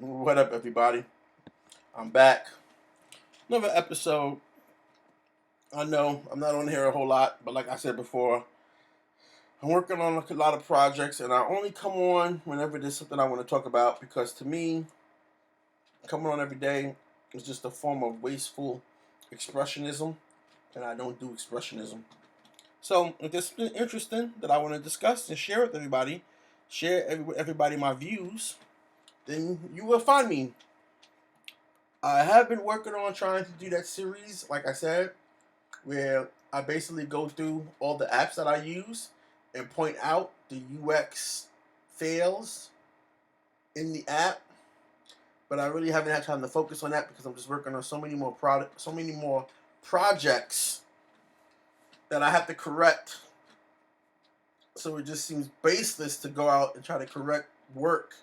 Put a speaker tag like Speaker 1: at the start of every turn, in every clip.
Speaker 1: What up, everybody? I'm back. Another episode. I know I'm not on here a whole lot, but like I said before, I'm working on a lot of projects, and I only come on whenever there's something I want to talk about because to me, coming on every day is just a form of wasteful expressionism, and I don't do expressionism. So, if there's something interesting that I want to discuss and share with everybody, with everybody my views, then you will find me. I have been working on trying to do that series, like I said, where I basically go through all the apps that I use and point out the UX fails in the app. But I really haven't had time to focus on that because I'm just working on so many more projects that I have to correct. So it just seems baseless to go out and try to correct work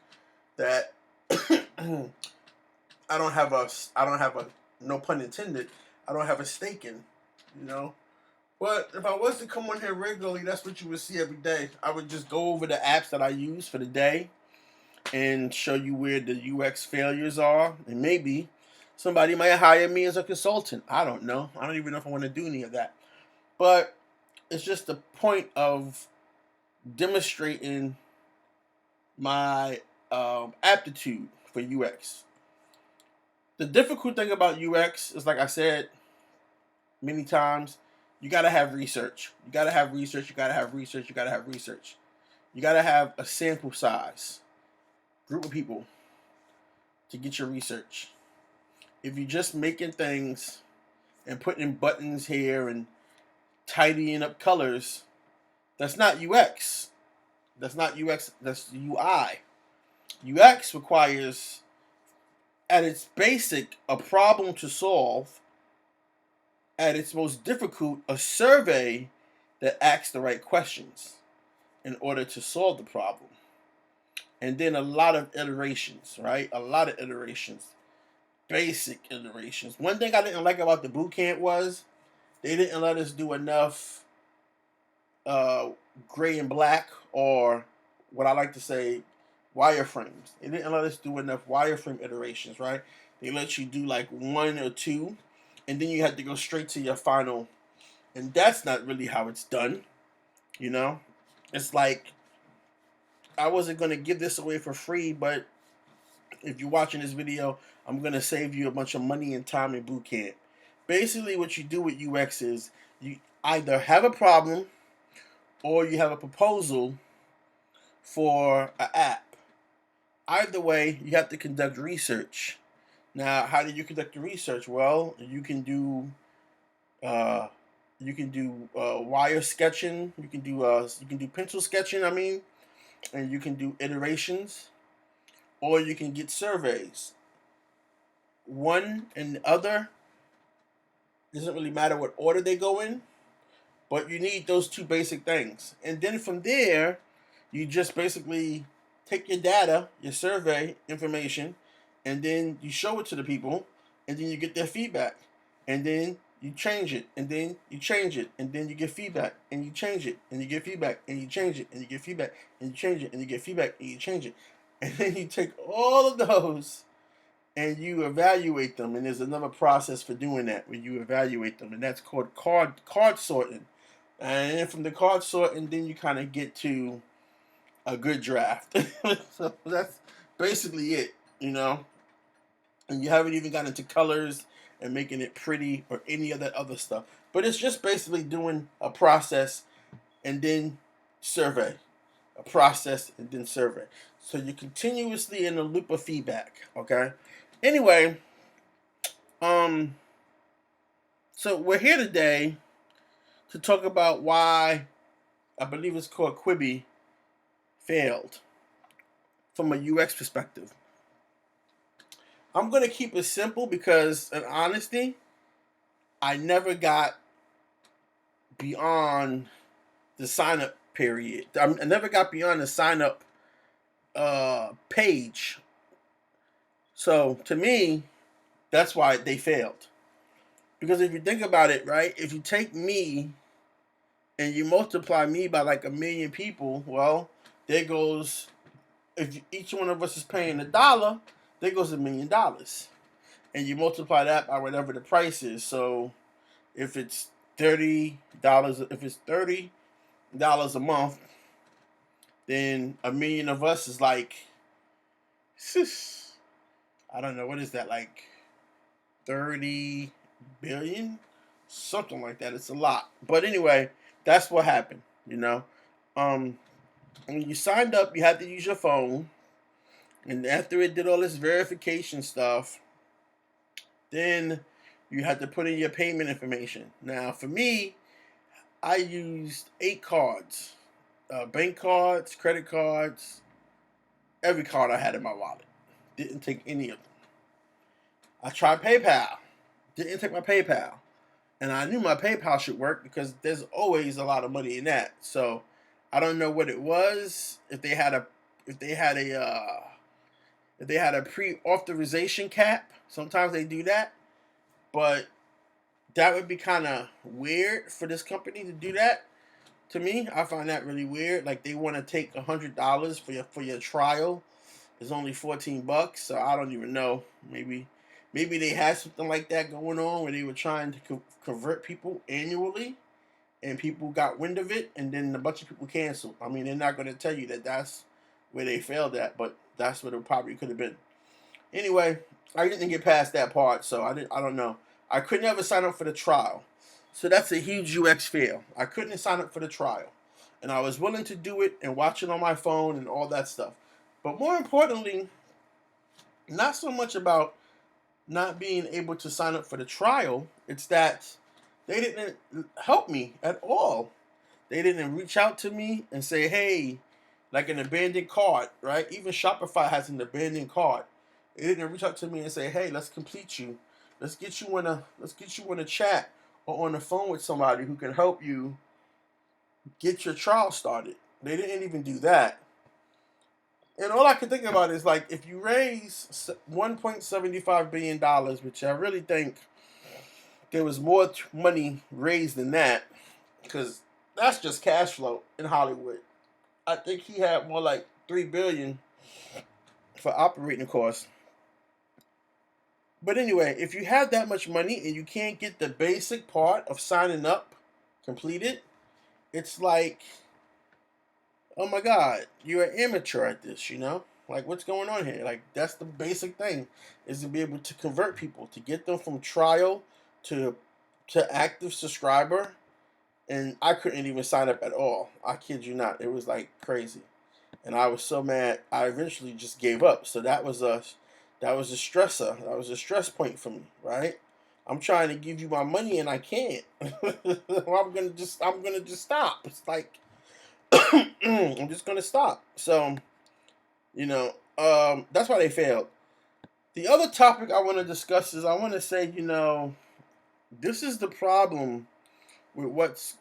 Speaker 1: that I don't have a no pun intended, I don't have a stake in, you know. But if I was to come on here regularly, that's what you would see every day. I would just go over the apps that I use for the day and show you where the UX failures are, and maybe somebody might hire me as a consultant. I don't know. I don't even know if I want to do any of that. But it's just the point of demonstrating my aptitude for UX. The difficult thing about UX is, like I said many times, you gotta have research. You gotta have research. You gotta have research. You gotta have research. You gotta have a sample size group of people to get your research. If you're just making things and putting buttons here and tidying up colors, that's not UX. That's not UX. That's UI. UX requires, at its basic, a problem to solve. At its most difficult, a survey that asks the right questions in order to solve the problem. And then a lot of iterations, right? A lot of iterations. Basic iterations. One thing I didn't like about the boot camp was they didn't let us do enough gray and black, or what I like to say, wireframes. They didn't let us do enough wireframe iterations, right? They let you do like one or two, and then you had to go straight to your final. And that's not really how it's done, you know? It's like, I wasn't going to give this away for free, but if you're watching this video, I'm going to save you a bunch of money and time in boot camp. Basically, what you do with UX is you either have a problem or you have a proposal for an app. Either way, you have to conduct research. Now, how do you conduct the research? Well, uh, wire sketching. You can do pencil sketching. I mean, and you can do iterations, or you can get surveys. One and the other doesn't really matter what order they go in, but you need those two basic things. And then from there, you just basically take your data, your survey information, and then you show it to the people, and then you get their feedback. And then you change it, and then you change it, and then you get feedback, and you change it, and you get feedback, and you change it, and you get feedback, and you change it, and you get feedback, and you change it. And then you take all of those and you evaluate them, and there's another process for doing that where you evaluate them, and that's called card sorting. And then from the card sorting, then you kind of get to a good draft. So that's basically it, you know. And you haven't even gotten into colors and making it pretty or any of that other stuff. But it's just basically doing a process and then survey. A process and then survey. So you're continuously in a loop of feedback, okay? Anyway, so we're here today to talk about why I believe it's called Quibi failed from a UX perspective. I'm going to keep it simple because, in honesty, I never got beyond the sign up period. I never got beyond the sign up page. So to me, that's why they failed. Because if you think about it, right, if you take me and you multiply me by like 1 million people, well, there goes, if each one of us is paying $1, there goes $1 million. And you multiply that by whatever the price is. So if it's $30, if it's $30 a month, then a million of us is like, I don't know, what is that, like 30 billion? Something like that. It's a lot. But anyway, that's what happened, you know. Um, when you signed up, you had to use your phone. And after it did all this verification stuff, then you had to put in your payment information. Now, for me, I used 8 cards, bank cards, credit cards, every card I had in my wallet. Didn't take any of them. I tried PayPal. Didn't take my PayPal. And I knew my PayPal should work because there's always a lot of money in that. So I don't know what it was. If they had a pre-authorization cap. Sometimes they do that, but that would be kind of weird for this company to do that. To me, I find that really weird. Like they want to take $100 for your trial. It's only $14, so I don't even know. Maybe they had something like that going on where they were trying to convert people annually, and people got wind of it, and then a bunch of people canceled. I mean, they're not going to tell you that that's where they failed at, but that's what it probably could have been. Anyway, I didn't get past that part, so I don't know. I could never sign up for the trial. So that's a huge UX fail. I couldn't sign up for the trial. And I was willing to do it and watch it on my phone and all that stuff. But more importantly, not so much about not being able to sign up for the trial, it's that they didn't help me at all. They didn't reach out to me and say, hey, like an abandoned cart, right? Even Shopify has an abandoned cart. They didn't reach out to me and say, hey, let's complete you. Let's get you in a chat or on the phone with somebody who can help you get your trial started. They didn't even do that. And all I can think about is like if you raise $1.75 billion, which I really think there was more money raised than that, because that's just cash flow in Hollywood. I think he had more like $3 billion for operating costs. But anyway, if you have that much money and you can't get the basic part of signing up completed, it's like, oh my God, you're an amateur at this, you know? Like, what's going on here? Like, that's the basic thing, is to be able to convert people, to get them from trial to active subscriber. And I couldn't even sign up at all. I kid you not. It was like crazy. And I was so mad, I eventually just gave up. So that was a stressor. That was a stress point for me, right? I'm trying to give you my money and I can't. I'm gonna just stop. It's like I'm just gonna stop. So, that's why they failed. The other topic I want to discuss is I want to say, this is the problem with what's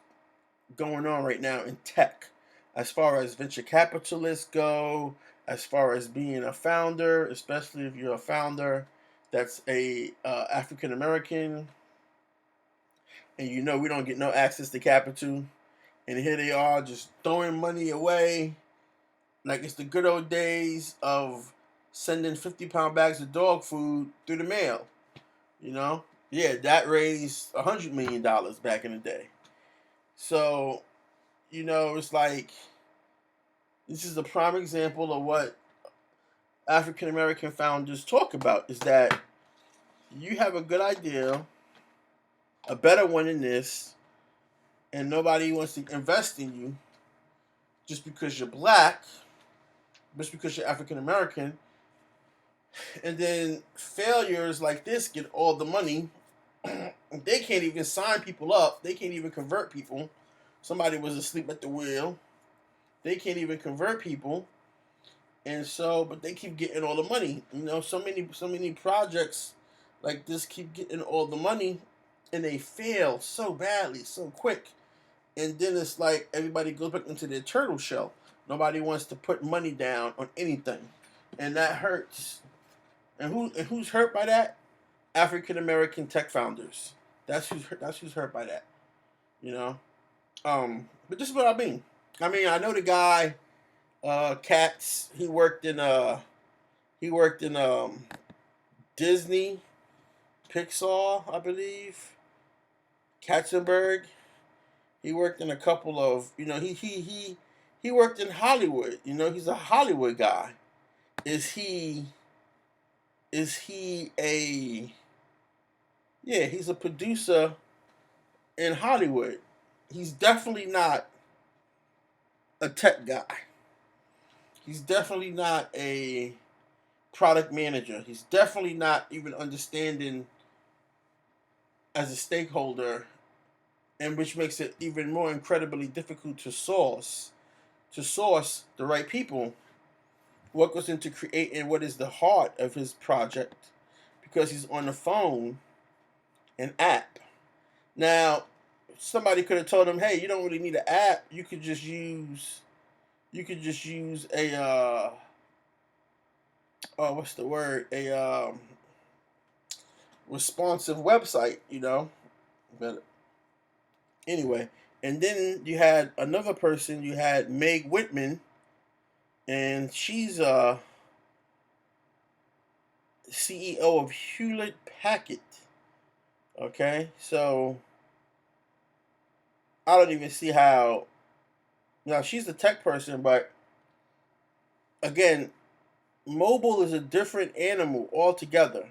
Speaker 1: going on right now in tech, as far as venture capitalists go, as far as being a founder, especially if you're a founder that's a African American, and we don't get no access to capital, and here they are just throwing money away like it's the good old days of sending 50-pound bags of dog food through the mail. Yeah, that raised $100 million back in the day. So, it's like this is a prime example of what African American founders talk about, is that you have a good idea, a better one than this, and nobody wants to invest in you just because you're black, just because you're African American, and then failures like this get all the money. They can't even sign people up. They can't even convert people. Somebody was asleep at the wheel. They can't even convert people. And so, but they keep getting all the money. So many projects like this keep getting all the money, and they fail so badly, so quick. And then it's like everybody goes back into their turtle shell. Nobody wants to put money down on anything, and that hurts. And who's hurt by that? African American tech founders. That's who's hurt by that. But this is what I mean. I know the guy, Katz. He worked in He worked in Disney, Pixar, I believe, Katzenberg. He worked in a couple of, he worked in Hollywood. He's a Hollywood guy. Is he is he a yeah, he's a producer in Hollywood. He's definitely not a tech guy. He's definitely not a product manager. He's definitely not even understanding as a stakeholder, and which makes it even more incredibly difficult to source the right people. What goes into creating what is the heart of his project, because he's on the phone, an app. Now, somebody could have told him, "Hey, you don't really need an app. You could just use a what's the word? A responsive website." But anyway, and then you had another person. You had Meg Whitman, and she's CEO of Hewlett Packard. Okay, so I don't even see how. Now she's a tech person, but again, mobile is a different animal altogether,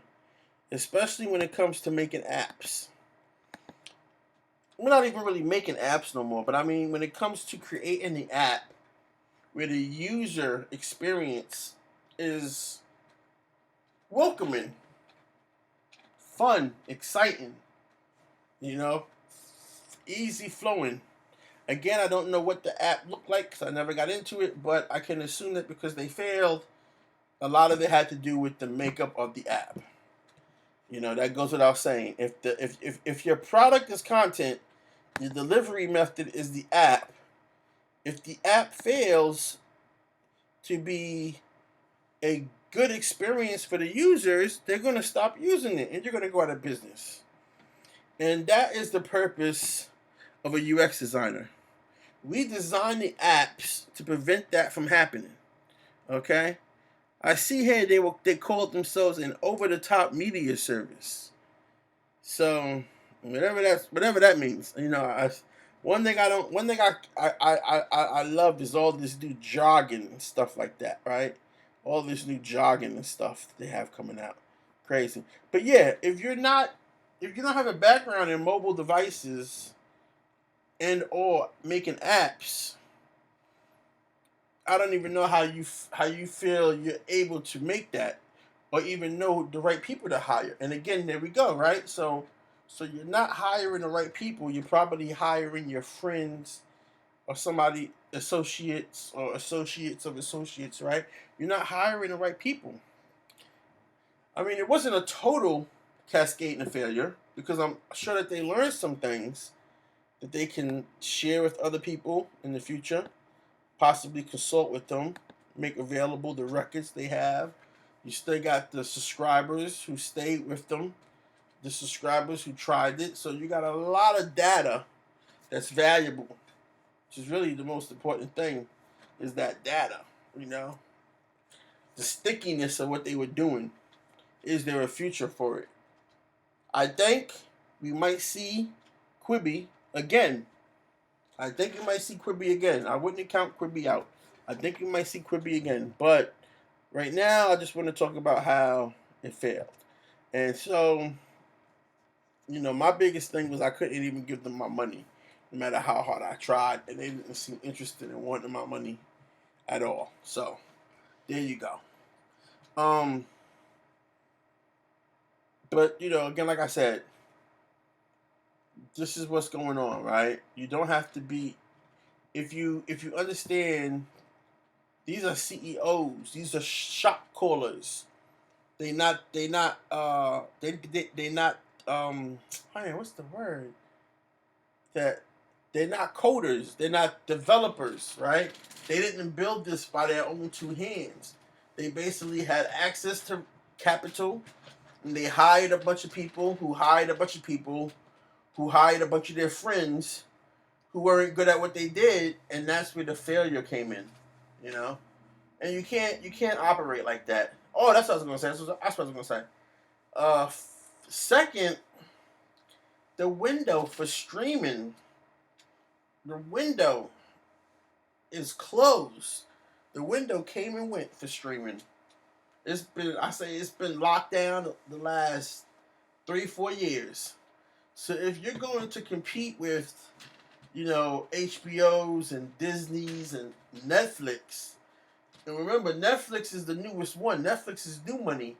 Speaker 1: especially when it comes to making apps. We're not even really making apps no more, but I mean, when it comes to creating the app where the user experience is welcoming, fun, exciting, you know, easy flowing. Again, I don't know what the app looked like because I never got into it, but I can assume that because they failed, a lot of it had to do with the makeup of the app. That goes without saying. If your product is content, your delivery method is the app. If the app fails to be a good experience for the users, they're going to stop using it and you're going to go out of business. And that is the purpose of a UX designer. We design the apps to prevent that from happening. Okay? I see here they called themselves an over-the-top media service. So whatever that means, one thing I love is all this new jargon and stuff like that, right? All this new jargon and stuff they have coming out, crazy. But yeah, if you don't have a background in mobile devices and or making apps, I don't even know how you feel you're able to make that, or even know the right people to hire. And again, there we go, right? So you're not hiring the right people. You're probably hiring your friends or somebody, associates or associates of associates, right? You're not hiring the right people. I mean, it wasn't a total cascade and failure because I'm sure that they learned some things that they can share with other people in the future, possibly consult with them, make available the records they have. You still got the subscribers who stayed with them, the subscribers who tried it. So you got a lot of data that's valuable, which is really the most important thing, is that data, the stickiness of what they were doing. Is there a future for it? I think we might see Quibi again. I think we might see Quibi again. I wouldn't count Quibi out. I think we might see Quibi again. But right now, I just want to talk about how it failed. And so, my biggest thing was I couldn't even give them my money, no matter how hard I tried. And they didn't seem interested in wanting my money at all. So, there you go. But, again, like I said, this is what's going on, right? You don't have to be, if you understand, these are CEOs, these are shop callers. They not what's the word? That they're not coders, they're not developers, right? They didn't build this by their own two hands. They basically had access to capital, and they hired a bunch of people who hired a bunch of people who hired a bunch of their friends who weren't good at what they did, and that's where the failure came in, And you can't operate like that. Oh, that's what I was gonna say. That's what I was gonna say. Second, the window for streaming, the window is closed. The window came and went for streaming. It's been locked down the last 3, 4 years. So if you're going to compete with, HBO's and Disney's and Netflix, and remember, Netflix is the newest one. Netflix is new money,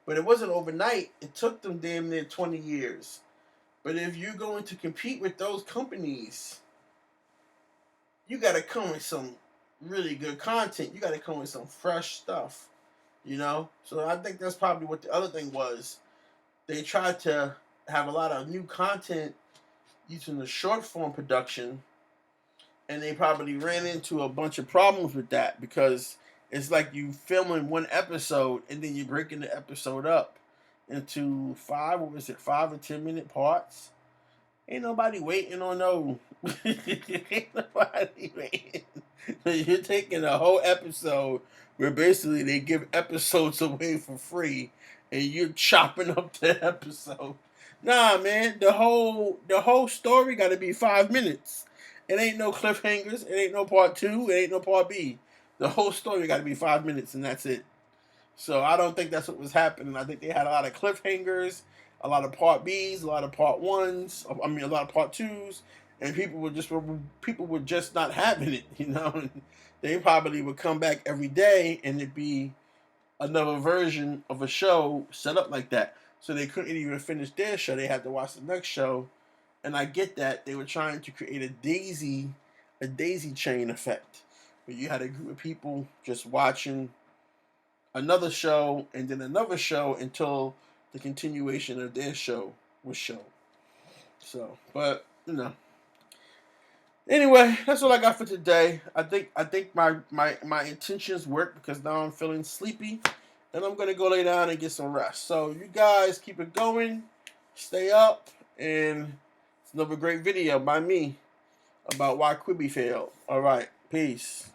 Speaker 1: but it wasn't overnight. It took them damn near 20 years. But if you're going to compete with those companies, you got to come with some really good content. You got to come with some fresh stuff, So I think that's probably what the other thing was. They tried to have a lot of new content using the short form production, and they probably ran into a bunch of problems with that because it's like you filming one episode and then you're breaking the episode up into 5 or 10 minute parts. Ain't nobody waiting on no. Ain't nobody waiting. You're taking a whole episode where basically they give episodes away for free, and you're chopping up the episode. Nah, man, the whole story got to be 5 minutes. It ain't no cliffhangers. It ain't no part two. It ain't no part B. The whole story got to be 5 minutes, and that's it. So I don't think that's what was happening. I think they had a lot of cliffhangers, a lot of part Bs, a lot of part ones. I mean, a lot of part twos, and people were just not having it. They probably would come back every day, and it'd be another version of a show set up like that. So they couldn't even finish their show. They had to watch the next show, and I get that they were trying to create a daisy chain effect, where you had a group of people just watching another show and then another show until the continuation of their show was shown. So, but anyway, that's all I got for today. I think my intentions work because now I'm feeling sleepy, and I'm gonna go lay down and get some rest. So you guys keep it going, stay up, and it's another great video by me about why Quibi failed. All right, peace.